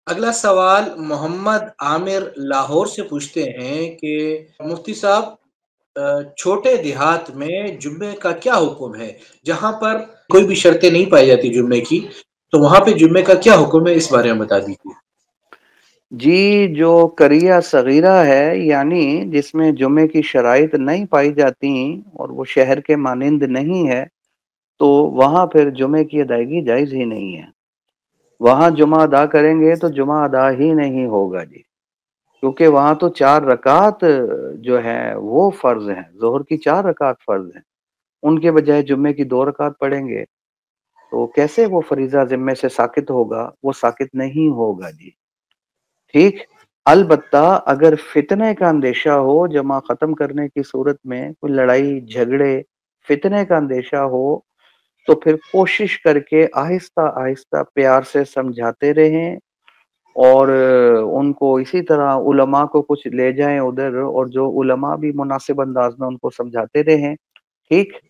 अगला सवाल मोहम्मद आमिर लाहौर से पूछते हैं कि मुफ्ती साहब छोटे देहात में जुम्मे का क्या हुक्म है? जहाँ पर कोई भी शर्तें नहीं पाई जाती जुम्मे की, तो वहाँ पे जुम्मे का क्या हुक्म है इस बारे में बता दीजिए। जी, जो करिया सगीरा है यानी जिसमें जुमे की शराइत नहीं पाई जाती और वो शहर के मानिंद नहीं है, तो वहाँ फिर जुमे की अदायगी जायज़ ही नहीं है। वहाँ जुमा अदा करेंगे तो जुमा अदा ही नहीं होगा जी, क्योंकि वहाँ तो 4 रकात जो है वो फ़र्ज़ हैं, ज़ोहर की 4 रकात फ़र्ज़ हैं। उनके बजाय जुम्मे की 2 रकात पढ़ेंगे, तो कैसे वो फ़रीज़ा ज़िम्मे से साक़ित होगा? वो साक़ित नहीं होगा जी। ठीक? अलबत्ता अगर फ़ितने का अंदेशा हो, जमा ख़त्म करने की सूरत में कोई लड़ाई, झगड़े, फ़ितने का अंदेशा हो, तो फिर कोशिश करके आहिस्ता-आहिस्ता प्यार से समझाते रहें और उनको इसी तरह उलमा को कुछ ले जाएँ उधर और जो उलमा भी मुनासिब अंदाज़ में उनको समझाते रहें, ठीक?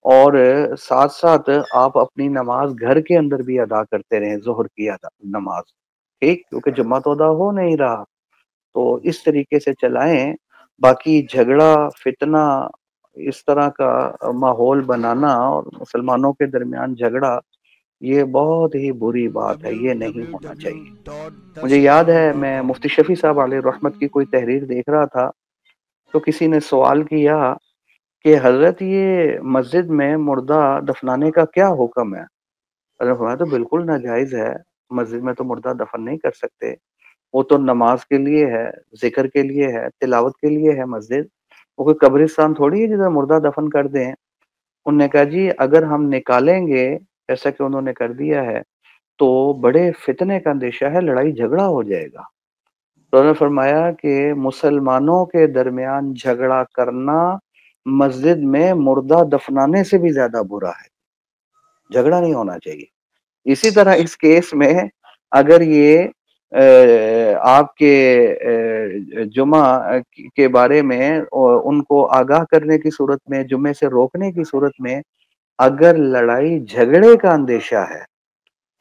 और साथ-साथ आप अपनी नमाज़ घर के अंदर भी अदा करते रहें, ज़ोहर की नमाज़, ठीक? क्योंकि जुम्मा तो अदा हो नहीं रहा। तो इस तरीके से चलाएँ, बाकी झगड़ा, फ़ितना, इस तरह का माहौल बनाना और मुसलमानों के दरमियान झगड़ा, ये बहुत ही बुरी बात है, ये नहीं होना चाहिए। मुझे याद है मैं मुफ्ती शफ़ी साहब अलैहि रहमत की कोई तहरीर देख रहा था, तो किसी ने सवाल किया कि हज़रत ये मस्जिद में मुर्दा दफ़नाने का क्या हुक्म है? मैंने फरमाया तो बिल्कुल नाजायज़ है, मस्जिद में तो मुर्दा दफ़न नहीं कर सकते। वो तो नमाज के लिए है, ज़िक्र के लिए है, तिलावत के लिए है मस्जिद। वो कोई कब्रिस्तान थोड़ी है जिधर मुर्दा दफ़न कर दें। उन्होंने कहा जी अगर हम निकालेंगे, जैसा कि उन्होंने कर दिया है, तो बड़े फ़ितने का अंदेशा है, लड़ाई झगड़ा हो जाएगा। तो उन्होंने फरमाया कि मुसलमानों के दरमियान झगड़ा करना मस्जिद में मुर्दा दफनाने से भी ज़्यादा बुरा है। झगड़ा नहीं होना चाहिए। इसी तरह इस केस में अगर ये आपके जुमा के बारे में उनको आगाह करने की सूरत में, जुमे से रोकने की सूरत में अगर लड़ाई झगड़े का अंदेशा है,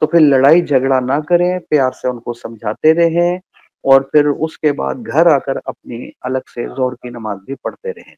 तो फिर लड़ाई झगड़ा ना करें, प्यार से उनको समझाते रहें और फिर उसके बाद घर आकर अपनी अलग से ज़ोहर की नमाज़ भी पढ़ते रहें।